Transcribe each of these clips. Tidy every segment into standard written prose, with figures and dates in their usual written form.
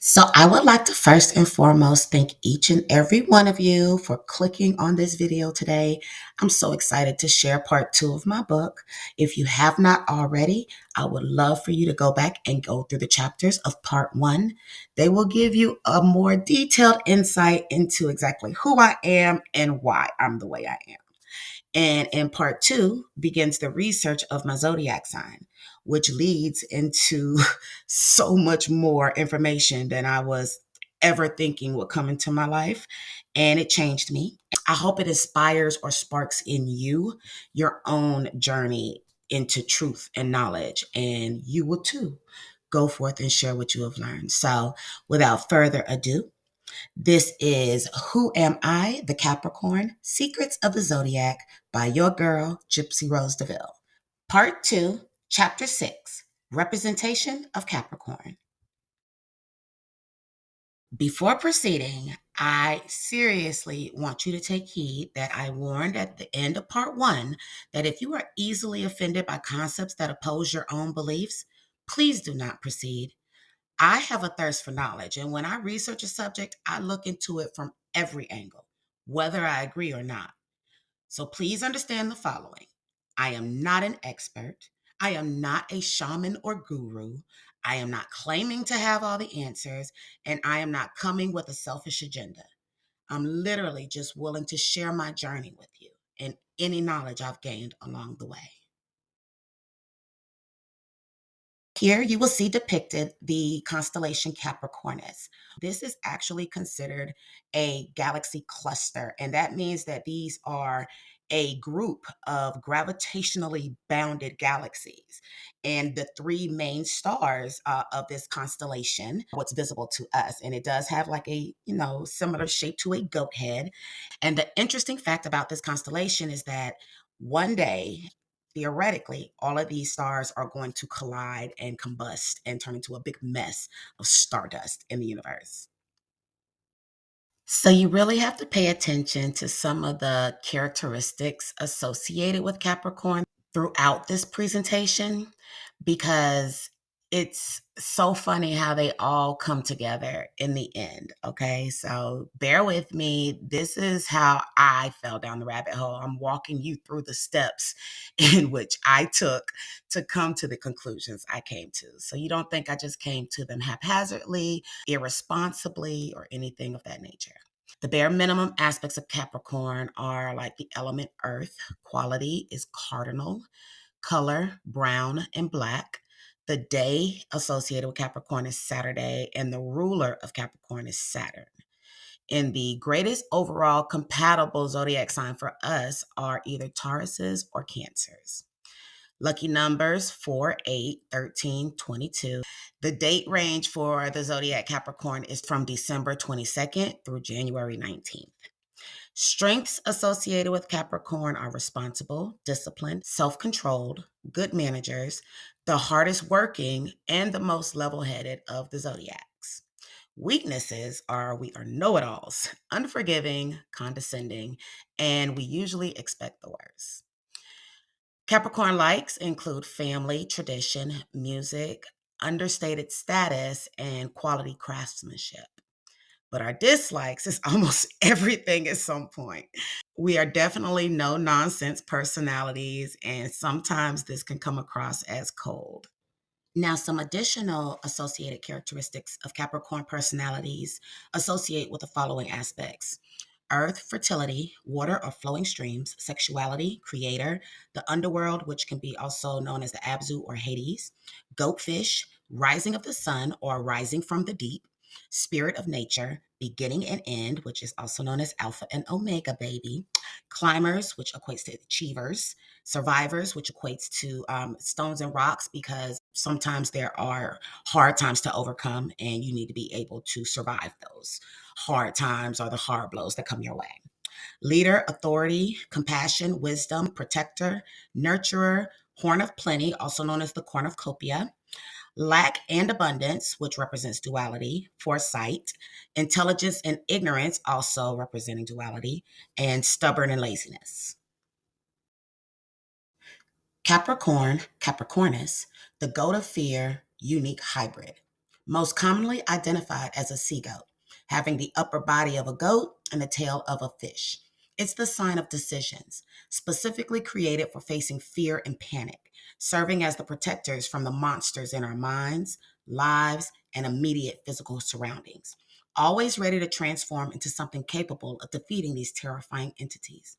So, I would like to first and foremost thank each and every one of you for clicking on this video today. I'm so excited to share part two of my book. If you have not already, I would love for you to go back and go through the chapters of part one. They will give you a more detailed insight into exactly who I am and why I'm the way I am. And in part two begins the research of my zodiac sign, which leads into so much more information than I was ever thinking would come into my life. And it changed me. I hope it inspires or sparks in you your own journey into truth and knowledge. And you will too go forth and share what you have learned. So without further ado, this is Who Am I, the Capricorn? Secrets of the Zodiac by your girl, Gypsy Rose Deville. Part 2, Chapter 6, Representation of Capricorn. Before proceeding, I seriously want you to take heed that I warned at the end of part 1 that if you are easily offended by concepts that oppose your own beliefs, please do not proceed. I have a thirst for knowledge, and when I research a subject, I look into it from every angle, whether I agree or not. So please understand the following. I am not an expert. I am not a shaman or guru. I am not claiming to have all the answers, and I am not coming with a selfish agenda. I'm literally just willing to share my journey with you and any knowledge I've gained along the way. Here you will see depicted the constellation Capricornus. This is actually considered a galaxy cluster, and that means that these are a group of gravitationally bounded galaxies. And the three main stars of this constellation, what's visible to us, and it does have like a, similar shape to a goat head. And the interesting fact about this constellation is that one day, theoretically, all of these stars are going to collide and combust and turn into a big mess of stardust in the universe. So, you really have to pay attention to some of the characteristics associated with Capricorn throughout this presentation because it's so funny how they all come together in the end. Okay, so bear with me. This is how I fell down the rabbit hole. I'm walking you through the steps in which I took to come to the conclusions I came to. So you don't think I just came to them haphazardly, irresponsibly, or anything of that nature. The bare minimum aspects of Capricorn are like the element earth, quality is cardinal, color brown and black. The day associated with Capricorn is Saturday, and the ruler of Capricorn is Saturn. And the greatest overall compatible zodiac sign for us are either Tauruses or Cancers. Lucky numbers 4, 8, 13, 22. The date range for the zodiac Capricorn is from December 22nd through January 19th. Strengths associated with Capricorn are responsible, disciplined, self controlled, good managers, the hardest working, and the most level headed of the zodiacs. Weaknesses are we are know it alls, unforgiving, condescending, and we usually expect the worst. Capricorn likes include family, tradition, music, understated status, and quality craftsmanship. But our dislikes is almost everything at some point. We are definitely no nonsense personalities, and sometimes this can come across as cold. Now, some additional associated characteristics of Capricorn personalities associate with the following aspects: Earth, fertility; water or flowing streams; sexuality, creator; the underworld, which can be also known as the Abzu or Hades; goatfish, rising of the sun or rising from the deep; spirit of nature, beginning and end, which is also known as Alpha and Omega baby; climbers, which equates to achievers; survivors, which equates to stones and rocks, because sometimes there are hard times to overcome and you need to be able to survive those hard times or the hard blows that come your way. Leader, authority, compassion, wisdom, protector, nurturer, horn of plenty, also known as the cornucopia; lack and abundance, which represents duality; foresight; intelligence and ignorance, also representing duality; and stubborn and laziness. Capricorn, Capricornus, the goat of fear, unique hybrid. most commonly identified as a sea goat, having the upper body of a goat and the tail of a fish. It's the sign of decisions, specifically created for facing fear and panic, serving as the protectors from the monsters in our minds, lives, and immediate physical surroundings, always ready to transform into something capable of defeating these terrifying entities.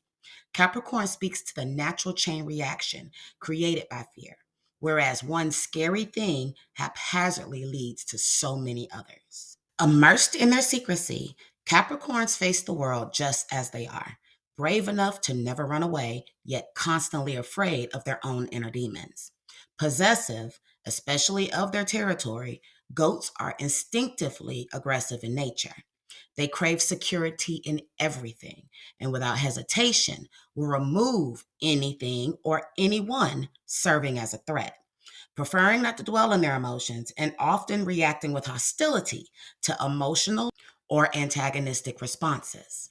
Capricorn speaks to the natural chain reaction created by fear, whereas one scary thing haphazardly leads to so many others. Immersed in their secrecy, Capricorns face the world just as they are, brave enough to never run away, yet constantly afraid of their own inner demons. Possessive, especially of their territory, goats are instinctively aggressive in nature. They crave security in everything and without hesitation will remove anything or anyone serving as a threat, preferring not to dwell on their emotions and often reacting with hostility to emotional or antagonistic responses,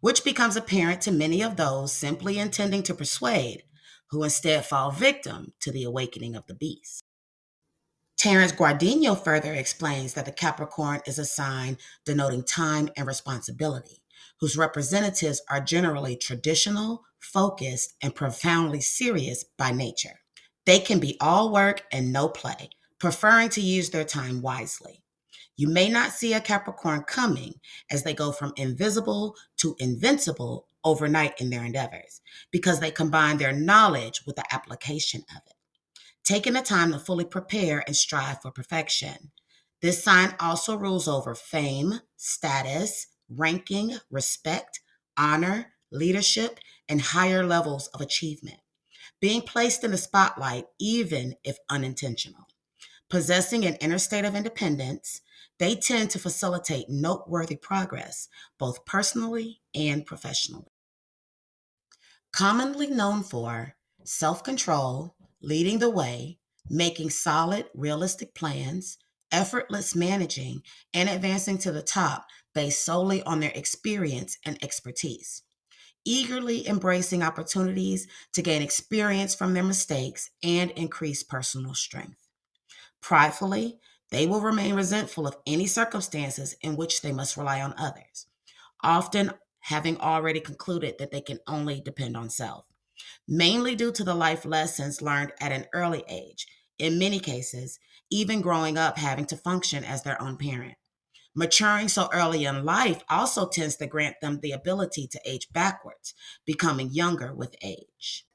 which becomes apparent to many of those simply intending to persuade, who instead fall victim to the awakening of the beast. Terence Guardino further explains that the Capricorn is a sign denoting time and responsibility, whose representatives are generally traditional, focused, and profoundly serious by nature. They can be all work and no play, preferring to use their time wisely. You may not see a Capricorn coming as they go from invisible to invincible overnight in their endeavors, because they combine their knowledge with the application of it, taking the time to fully prepare and strive for perfection. This sign also rules over fame, status, ranking, respect, honor, leadership, and higher levels of achievement, being placed in the spotlight even if unintentional. Possessing an inner state of independence, they tend to facilitate noteworthy progress, both personally and professionally. Commonly known for self control, leading the way, making solid, realistic plans, effortless managing, and advancing to the top based solely on their experience and expertise, eagerly embracing opportunities to gain experience from their mistakes and increase personal strength. Pridefully, they will remain resentful of any circumstances in which they must rely on others, often having already concluded that they can only depend on self, mainly due to the life lessons learned at an early age, in many cases, even growing up having to function as their own parent. Maturing so early in life also tends to grant them the ability to age backwards, becoming younger with age.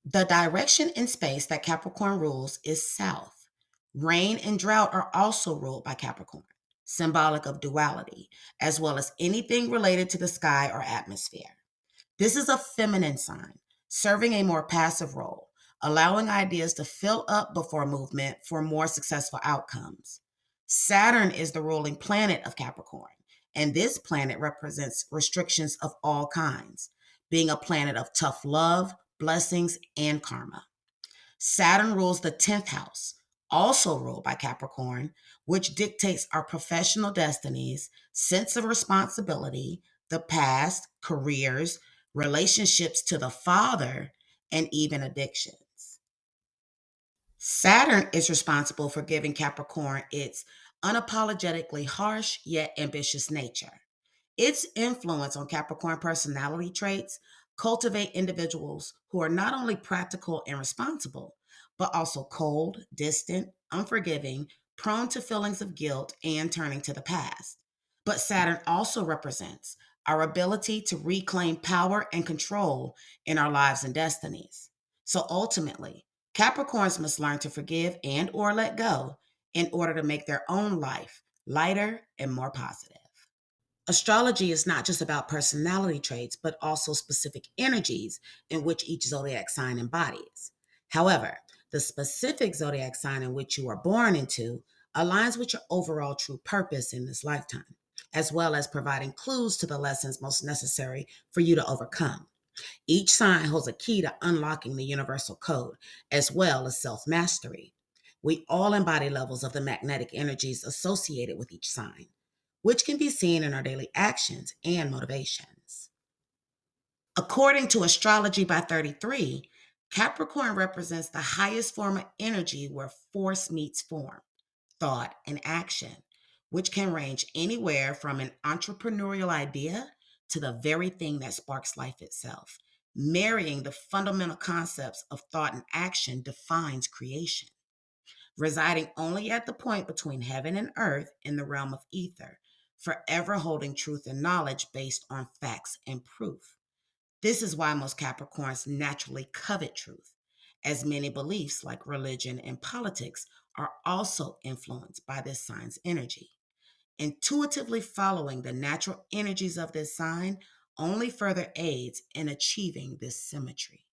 The direction in space that Capricorn rules is south. Rain and drought are also ruled by Capricorn, symbolic of duality, as well as anything related to the sky or atmosphere. This is a feminine sign, serving a more passive role, allowing ideas to fill up before movement for more successful outcomes. Saturn is the ruling planet of Capricorn, and this planet represents restrictions of all kinds, being a planet of tough love, blessings, and karma. Saturn rules the 10th house, also ruled by Capricorn, which dictates our professional destinies, sense of responsibility, the past, careers, relationships to the father, and even addictions. Saturn is responsible for giving Capricorn its unapologetically harsh yet ambitious nature. Its influence on Capricorn personality traits cultivate individuals who are not only practical and responsible, but also cold, distant, unforgiving, prone to feelings of guilt and turning to the past. But Saturn also represents our ability to reclaim power and control in our lives and destinies. So ultimately, Capricorns must learn to forgive and or let go in order to make their own life lighter and more positive. Astrology is not just about personality traits, but also specific energies in which each zodiac sign embodies. However, the specific zodiac sign in which you are born into aligns with your overall true purpose in this lifetime, as well as providing clues to the lessons most necessary for you to overcome. Each sign holds a key to unlocking the universal code, as well as self mastery. We all embody levels of the magnetic energies associated with each sign, which can be seen in our daily actions and motivations. According to Astrology by 33, Capricorn represents the highest form of energy where force meets form. thought, and action, which can range anywhere from an entrepreneurial idea to the very thing that sparks life itself. Marrying the fundamental concepts of thought and action defines creation, residing only at the point between heaven and earth in the realm of ether, forever holding truth and knowledge based on facts and proof. This is why most Capricorns naturally covet truth, as many beliefs like religion and politics are also influenced by this sign's energy. Intuitively following the natural energies of this sign only further aids in achieving this symmetry.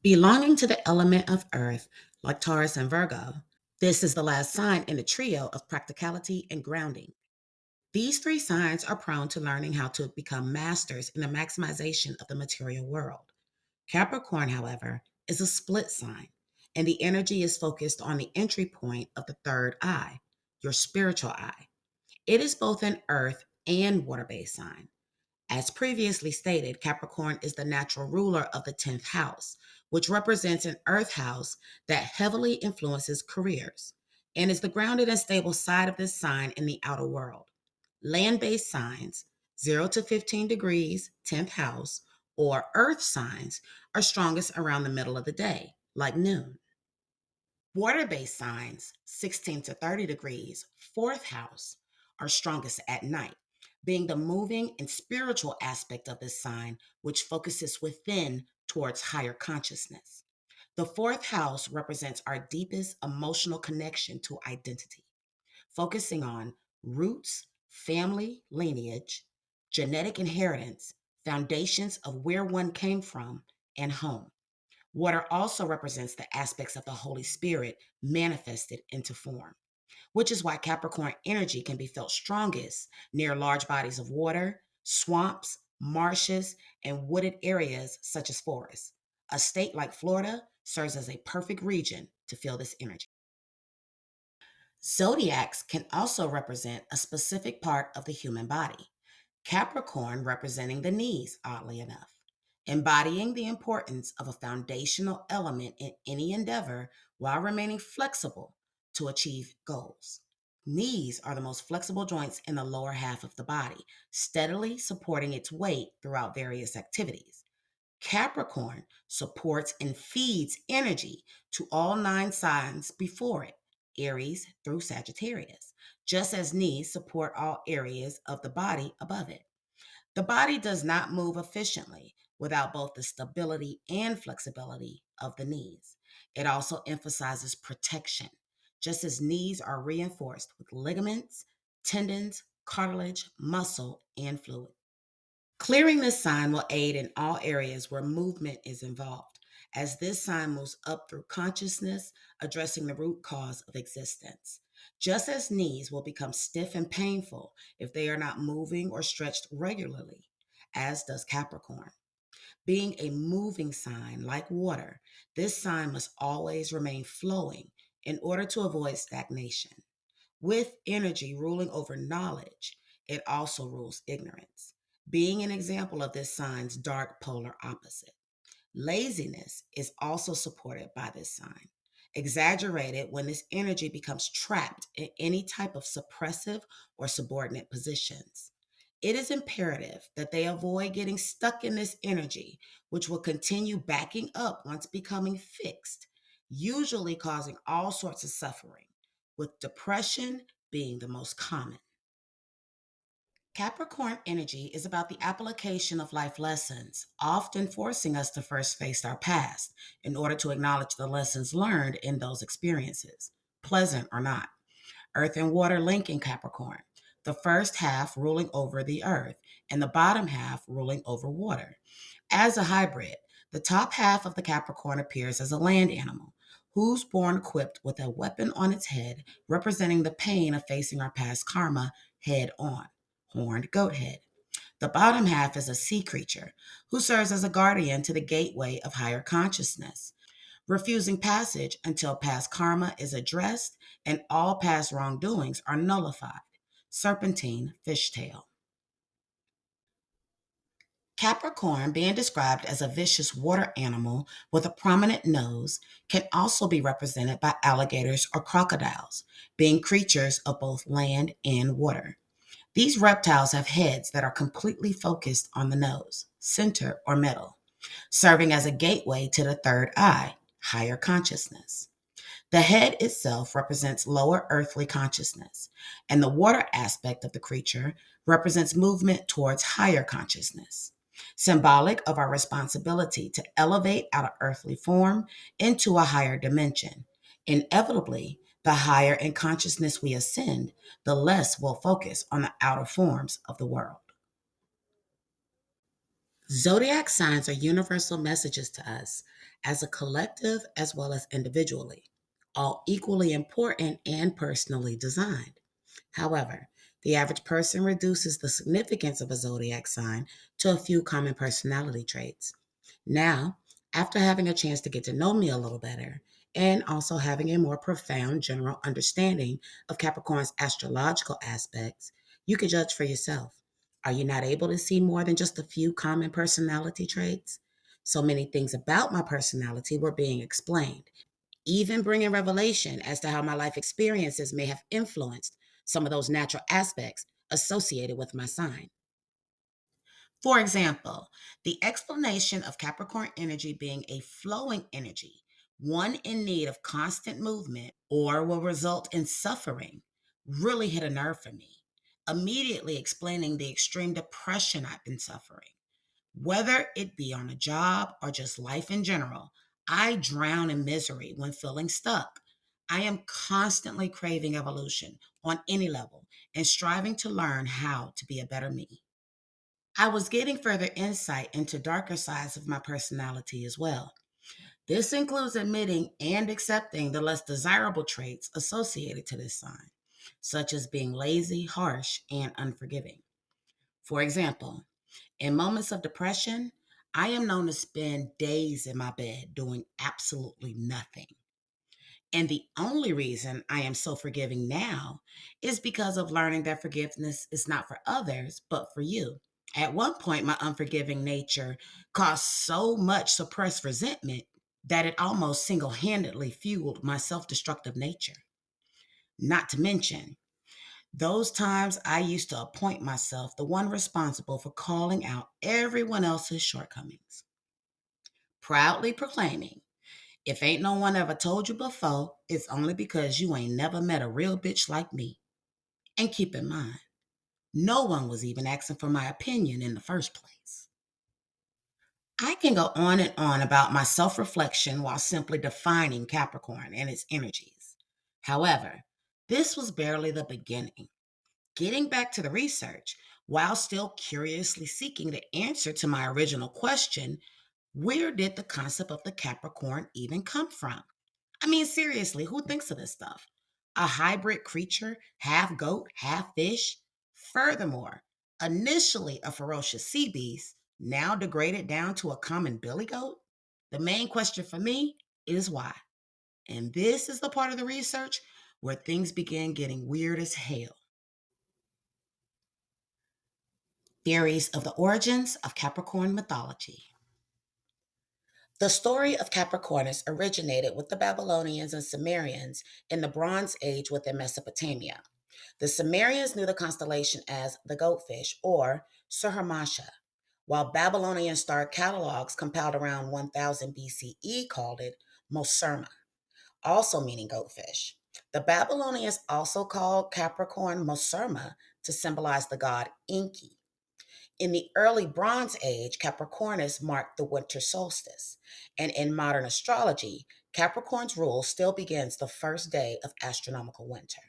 Belonging to the element of earth, like Taurus and Virgo, this is the last sign in the trio of practicality and grounding. These three signs are prone to learning how to become masters in the maximization of the material world. Capricorn, however, is a split sign, and the energy is focused on the entry point of the third eye, your spiritual eye. It is both an earth and water based sign. As previously stated, Capricorn is the natural ruler of the 10th house, which represents an earth house that heavily influences careers and is the grounded and stable side of this sign in the outer world. Land based signs, 0 to 15 degrees, 10th house, or earth signs are strongest around the middle of the day, like noon. Water based signs, 16 to 30 degrees, 4th house, are strongest at night, being the moving and spiritual aspect of this sign, which focuses within towards higher consciousness. The 4th house represents our deepest emotional connection to identity, focusing on roots, family, lineage, genetic inheritance, foundations of where one came from, and home. Water also represents the aspects of the Holy Spirit manifested into form, which is why Capricorn energy can be felt strongest near large bodies of water, swamps, marshes, and wooded areas such as forests. A state like Florida serves as a perfect region to feel this energy. Zodiacs can also represent a specific part of the human body. Capricorn representing the knees, oddly enough, embodying the importance of a foundational element in any endeavor while remaining flexible to achieve goals. Knees are the most flexible joints in the lower half of the body, steadily supporting its weight throughout various activities. Capricorn supports and feeds energy to all nine signs before it, Aries through Sagittarius, just as knees support all areas of the body above it. The body does not move efficiently without both the stability and flexibility of the knees. It also emphasizes protection, just as knees are reinforced with ligaments, tendons, cartilage, muscle, and fluid. Clearing this sign will aid in all areas where movement is involved, as this sign moves up through consciousness, addressing the root cause of existence. Just as knees will become stiff and painful if they are not moving or stretched regularly, as does Capricorn. Being a moving sign like water, this sign must always remain flowing in order to avoid stagnation. With energy ruling over knowledge, it also rules ignorance, being an example of this sign's dark polar opposite. Laziness is also supported by this sign, exaggerated when this energy becomes trapped in any type of suppressive or subordinate positions. It is imperative that they avoid getting stuck in this energy, which will continue backing up once becoming fixed, usually causing all sorts of suffering, with depression being the most common. Capricorn energy is about the application of life lessons, often forcing us to first face our past in order to acknowledge the lessons learned in those experiences, pleasant or not. Earth and water link in Capricorn, the first half ruling over the earth and the bottom half ruling over water. As a hybrid, the top half of the Capricorn appears as a land animal who's born equipped with a weapon on its head representing the pain of facing our past karma head on, horned goat head. The bottom half is a sea creature who serves as a guardian to the gateway of higher consciousness, refusing passage until past karma is addressed and all past wrongdoings are nullified. Serpentine fishtail. Capricorn, being described as a vicious water animal with a prominent nose, can also be represented by alligators or crocodiles, being creatures of both land and water. These reptiles have heads that are completely focused on the nose, center, or middle, serving as a gateway to the third eye, higher consciousness. The head itself represents lower earthly consciousness, and the water aspect of the creature represents movement towards higher consciousness, symbolic of our responsibility to elevate out of earthly form into a higher dimension. Inevitably, the higher in consciousness we ascend, the less we'll focus on the outer forms of the world. Zodiac signs are universal messages to us as a collective as well as individually, all equally important and personally designed. However, the average person reduces the significance of a zodiac sign to a few common personality traits. Now, after having a chance to get to know me a little better and also having a more profound general understanding of Capricorn's astrological aspects, you can judge for yourself. Are you not able to see more than just a few common personality traits? So many things about my personality were being explained, even bringing revelation as to how my life experiences may have influenced some of those natural aspects associated with my sign. For example, the explanation of Capricorn energy being a flowing energy, one in need of constant movement or will result in suffering, really hit a nerve for me, immediately explaining the extreme depression I've been suffering. Whether it be on a job or just life in general, I drown in misery when feeling stuck. I am constantly craving evolution on any level and striving to learn how to be a better me. I was getting further insight into darker sides of my personality as well. This includes admitting and accepting the less desirable traits associated to this sign, such as being lazy, harsh, and unforgiving. For example, in moments of depression, I am known to spend days in my bed doing absolutely nothing. And the only reason I am so forgiving now is because of learning that forgiveness is not for others, but for you. At one point, my unforgiving nature caused so much suppressed resentment that it almost single handedly fueled my self destructive nature. Not to mention, those times I used to appoint myself the one responsible for calling out everyone else's shortcomings, proudly proclaiming, if ain't no one ever told you before, it's only because you ain't never met a real bitch like me. And keep in mind, no one was even asking for my opinion in the first place. I can go on and on about my self reflection while simply defining Capricorn and its energies. However, this was barely the beginning. Getting back to the research, while still curiously seeking the answer to my original question, where did the concept of the Capricorn even come from? I mean, seriously, who thinks of this stuff? A hybrid creature, half goat, half fish? Furthermore, initially a ferocious sea beast, now degraded down to a common billy goat? The main question for me is why. And this is the part of the research where things began getting weird as hell. Theories of the origins of Capricorn mythology. The story of Capricornus originated with the Babylonians and Sumerians in the Bronze Age within Mesopotamia. The Sumerians knew the constellation as the goatfish or Surhamasha, while Babylonian star catalogs compiled around 1000 BCE called it Moserma, also meaning goatfish. The Babylonians also called Capricorn Moserma to symbolize the god Enki. In the early Bronze Age, Capricornus marked the winter solstice, and in modern astrology, Capricorn's rule still begins the first day of astronomical winter.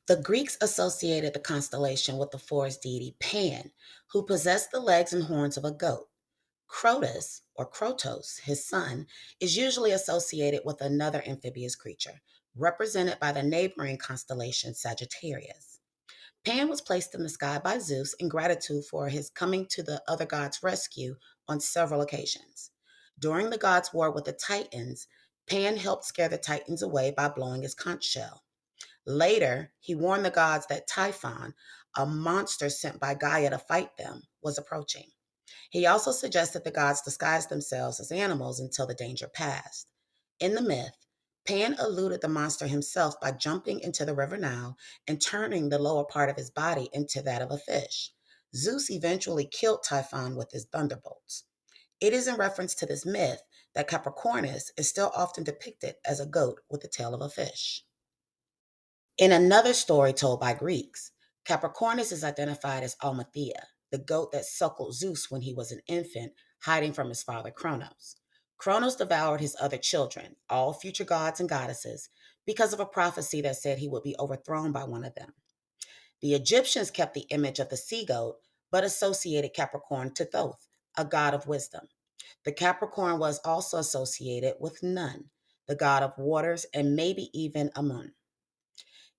The Greeks associated the constellation with the forest deity Pan, who possessed the legs and horns of a goat. Crotus, or Krotos, his son, is usually associated with another amphibious creature, represented by the neighboring constellation Sagittarius. Pan was placed in the sky by Zeus in gratitude for his coming to the other gods' rescue on several occasions. During the gods' war with the Titans, Pan helped scare the Titans away by blowing his conch shell. Later, he warned the gods that Typhon, a monster sent by Gaia to fight them, was approaching. He also suggests that the gods disguised themselves as animals until the danger passed. In the myth, Pan eluded the monster himself by jumping into the river Nile and turning the lower part of his body into that of a fish. Zeus eventually killed Typhon with his thunderbolts. It is in reference to this myth that Capricornus is still often depicted as a goat with the tail of a fish. In another story told by Greeks, Capricornus is identified as Almathea, the goat that suckled Zeus when he was an infant, hiding from his father Cronos. Cronos devoured his other children, all future gods and goddesses, because of a prophecy that said he would be overthrown by one of them. The Egyptians kept the image of the sea goat, but associated Capricorn to Thoth, a god of wisdom. The Capricorn was also associated with Nun, the god of waters, and maybe even Amun.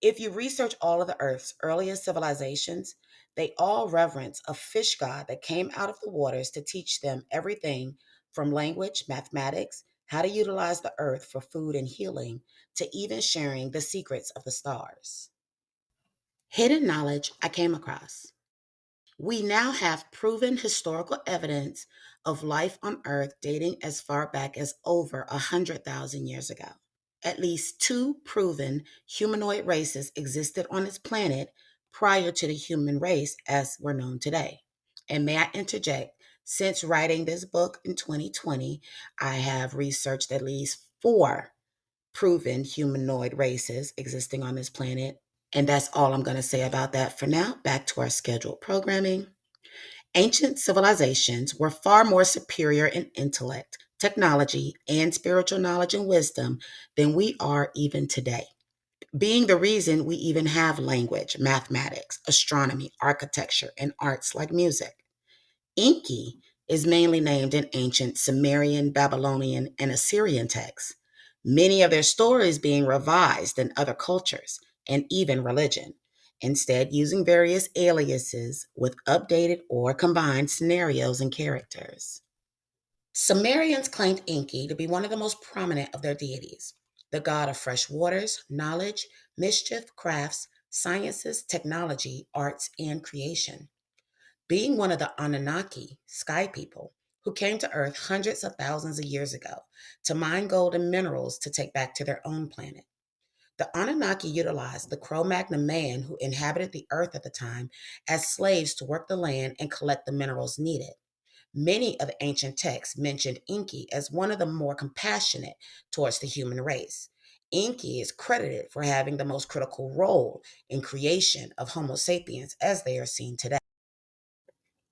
If you research all of the Earth's earliest civilizations, they all reverence a fish god that came out of the waters to teach them everything from language, mathematics, how to utilize the earth for food and healing, to even sharing the secrets of the stars. Hidden knowledge I came across. We now have proven historical evidence of life on Earth dating as far back as over 100,000 years ago. At least two proven humanoid races existed on this planet prior to the human race as we're known today. And may I interject, since writing this book in 2020, I have researched at least four proven humanoid races existing on this planet. And that's all I'm going to say about that for now. Back to our scheduled programming. Ancient civilizations were far more superior in intellect, technology, and spiritual knowledge and wisdom than we are even today, being the reason we even have language, mathematics, astronomy, architecture, and arts like music. Enki is mainly named in ancient Sumerian, Babylonian, and Assyrian texts, many of their stories being revised in other cultures and even religion, instead using various aliases with updated or combined scenarios and characters. Sumerians claimed Enki to be one of the most prominent of their deities, the god of fresh waters, knowledge, mischief, crafts, sciences, technology, arts, and creation. Being one of the Anunnaki, sky people, who came to Earth hundreds of thousands of years ago to mine gold and minerals to take back to their own planet. The Anunnaki utilized the Cro Magnon man who inhabited the Earth at the time as slaves to work the land and collect the minerals needed. Many of the ancient texts mentioned Enki as one of the more compassionate towards the human race. Enki is credited for having the most critical role in creation of Homo sapiens as they are seen today.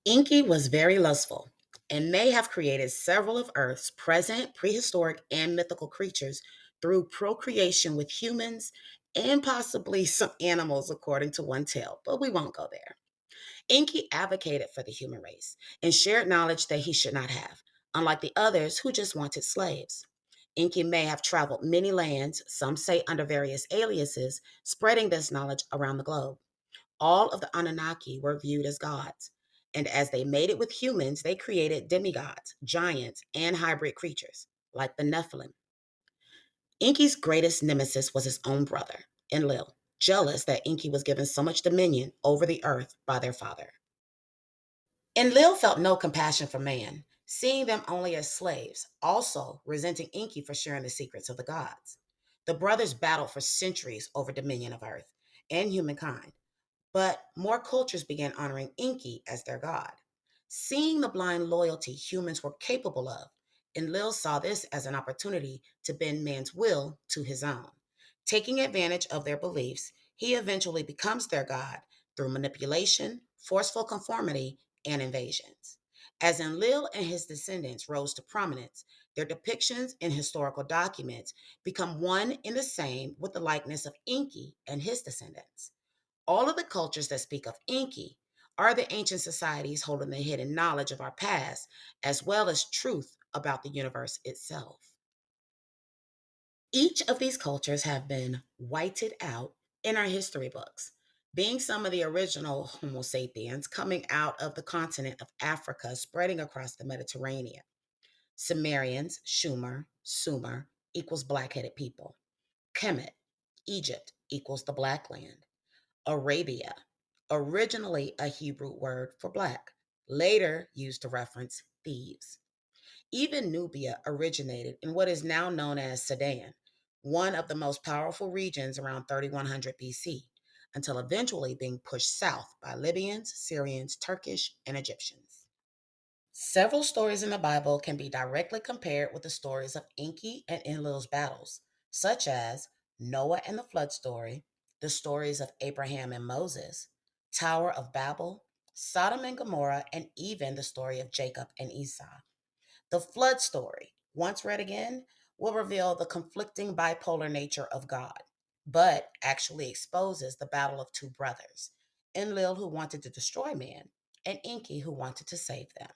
Enki was very lustful and may have created several of Earth's present prehistoric and mythical creatures through procreation with humans and possibly some animals, according to one tale, but we won't go there. Enki advocated for the human race and shared knowledge that he should not have, unlike the others who just wanted slaves. Enki may have traveled many lands, some say under various aliases, spreading this knowledge around the globe. All of the Anunnaki were viewed as gods, and as they mated with humans, they created demigods, giants, and hybrid creatures, like the Nephilim. Enki's greatest nemesis was his own brother, Enlil, jealous that Enki was given so much dominion over the earth by their father. Enlil felt no compassion for man, seeing them only as slaves, also resenting Enki for sharing the secrets of the gods. The brothers battled for centuries over dominion of earth and humankind, but more cultures began honoring Enki as their god. Seeing the blind loyalty humans were capable of, Enlil saw this as an opportunity to bend man's will to his own. Taking advantage of their beliefs, he eventually becomes their god through manipulation, forceful conformity, and invasions. As Enlil and his descendants rose to prominence, their depictions in historical documents become one and the same with the likeness of Enki and his descendants. All of the cultures that speak of Enki are the ancient societies holding the hidden knowledge of our past, as well as truth about the universe itself. Each of these cultures have been whited out in our history books, being some of the original Homo sapiens coming out of the continent of Africa, spreading across the Mediterranean. Sumerians, Sumer equals black-headed people. Kemet, Egypt equals the black land. Arabia, originally a Hebrew word for black. later used to reference thieves. Even Nubia originated in what is now known as Sudan, one of the most powerful regions around 3100 BC, until eventually being pushed south by Libyans, Syrians, Turkish, and Egyptians. Several stories in the Bible can be directly compared with the stories of Enki and Enlil's battles, such as Noah and the flood story, the stories of Abraham and Moses, Tower of Babel, Sodom and Gomorrah, and even the story of Jacob and Esau. The flood story, once read again, will reveal the conflicting bipolar nature of God, but actually exposes the battle of two brothers, Enlil who wanted to destroy man, and Enki who wanted to save them.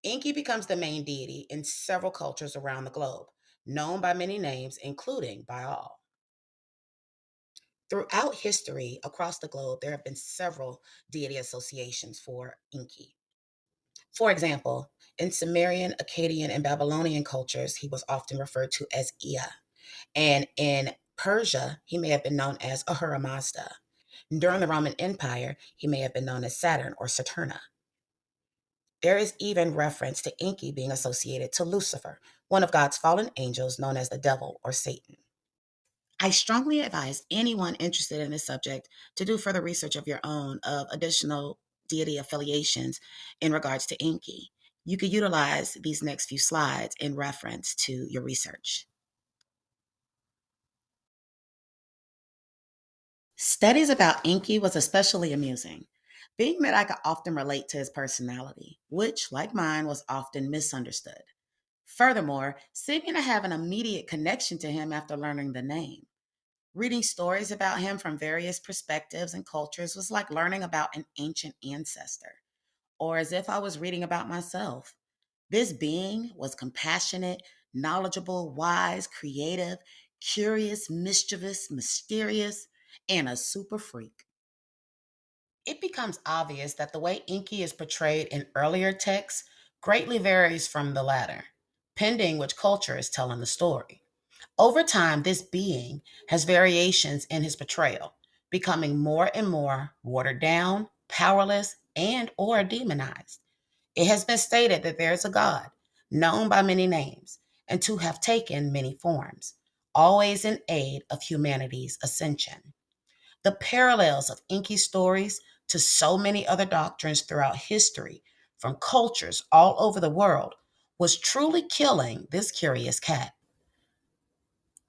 Enki becomes the main deity in several cultures around the globe, known by many names, including Baal. Throughout history across the globe, there have been several deity associations for Enki. For example, in Sumerian, Akkadian, and Babylonian cultures, he was often referred to as Ea. And in Persia, he may have been known as Ahura Mazda. During the Roman Empire, he may have been known as Saturn or Saturna. There is even reference to Enki being associated to Lucifer, one of God's fallen angels known as the Devil or Satan. I strongly advise anyone interested in this subject to do further research of your own of additional deity affiliations in regards to Enki. You could utilize these next few slides in reference to your research. Studies about Enki was especially amusing, being that I could often relate to his personality, which, like mine, was often misunderstood. Furthermore, seeming to have an immediate connection to him after learning the name. Reading stories about him from various perspectives and cultures was like learning about an ancient ancestor, or as if I was reading about myself. This being was compassionate, knowledgeable, wise, creative, curious, mischievous, mysterious, and a super freak. It becomes obvious that the way Enki is portrayed in earlier texts greatly varies from the latter, pending which culture is telling the story. Over time, this being has variations in his portrayal, becoming more and more watered down, powerless, and or demonized. It has been stated that there is a God, known by many names, and to have taken many forms, always in aid of humanity's ascension. The parallels of Enki's stories to so many other doctrines throughout history, from cultures all over the world, was truly killing this curious cat.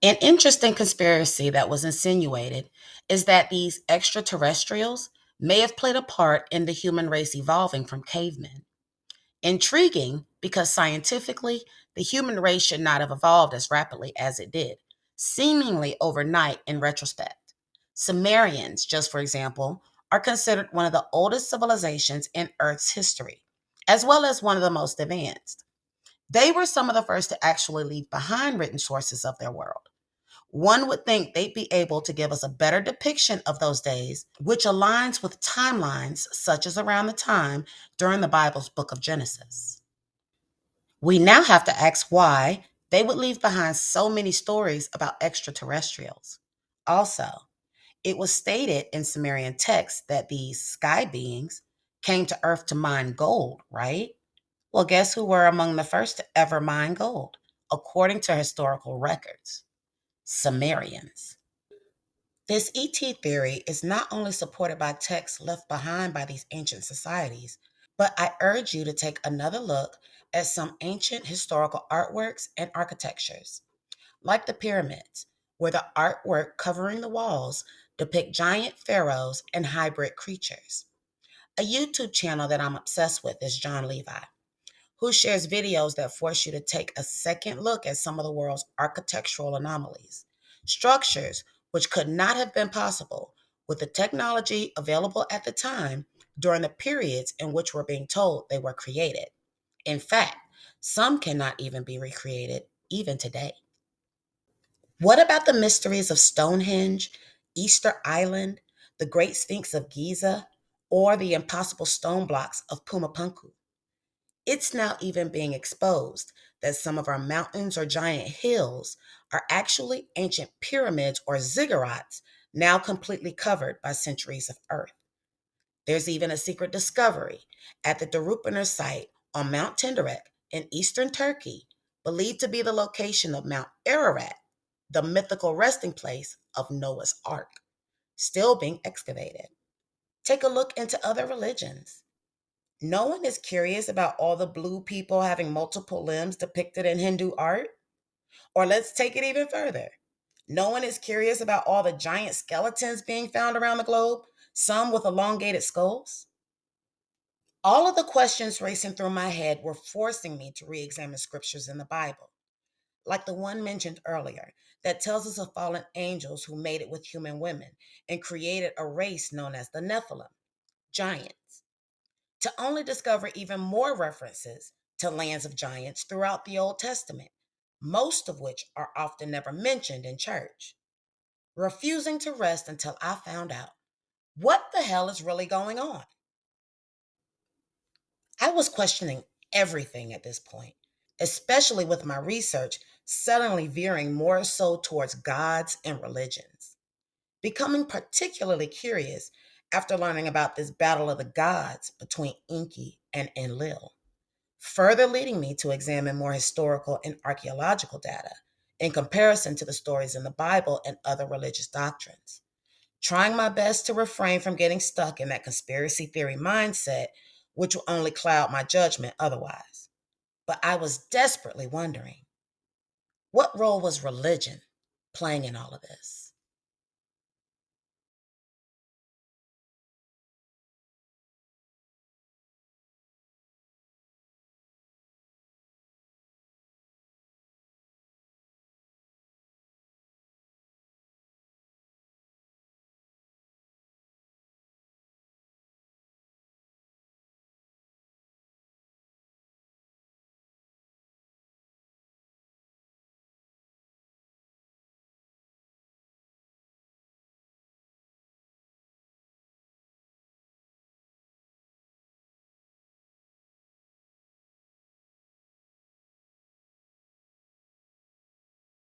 An interesting conspiracy that was insinuated is that these extraterrestrials may have played a part in the human race evolving from cavemen. Intriguing because scientifically, the human race should not have evolved as rapidly as it did, seemingly overnight in retrospect. Sumerians, just for example, are considered one of the oldest civilizations in Earth's history, as well as one of the most advanced. They were some of the first to actually leave behind written sources of their world. One would think they'd be able to give us a better depiction of those days, which aligns with timelines such as around the time during the Bible's book of Genesis. We now have to ask why they would leave behind so many stories about extraterrestrials. Also, it was stated in Sumerian texts that these sky beings came to Earth to mine gold, right? Well, guess who were among the first to ever mine gold, according to historical records? Sumerians. This ET theory is not only supported by texts left behind by these ancient societies, but I urge you to take another look at some ancient historical artworks and architectures, like the pyramids, where the artwork covering the walls depict giant pharaohs and hybrid creatures. A YouTube channel that I'm obsessed with is John Levi, who shares videos that force you to take a second look at some of the world's architectural anomalies, structures which could not have been possible with the technology available at the time during the periods in which we're being told they were created. In fact, some cannot even be recreated even today. What about the mysteries of Stonehenge, Easter Island, the Great Sphinx of Giza, or the impossible stone blocks of Pumapunku? It's now even being exposed that some of our mountains or giant hills are actually ancient pyramids or ziggurats now completely covered by centuries of earth. There's even a secret discovery at the Darupiner site on Mount Tenderek in eastern Turkey, believed to be the location of Mount Ararat, the mythical resting place of Noah's Ark, still being excavated. Take a look into other religions. No one is curious about all the blue people having multiple limbs depicted in Hindu art. Or let's take it even further. No one is curious about all the giant skeletons being found around the globe, some with elongated skulls. All of the questions racing through my head were forcing me to re examine scriptures in the Bible, like the one mentioned earlier that tells us of fallen angels who mated with human women and created a race known as the Nephilim, giants, to only discover even more references to lands of giants throughout the Old Testament, most of which are often never mentioned in church. Refusing to rest until I found out what the hell is really going on. I was questioning everything at this point, especially with my research suddenly veering more so towards gods and religions. Becoming particularly curious after learning about this battle of the gods between Enki and Enlil, further leading me to examine more historical and archaeological data in comparison to the stories in the Bible and other religious doctrines, trying my best to refrain from getting stuck in that conspiracy theory mindset, which will only cloud my judgment otherwise. But I was desperately wondering, what role was religion playing in all of this?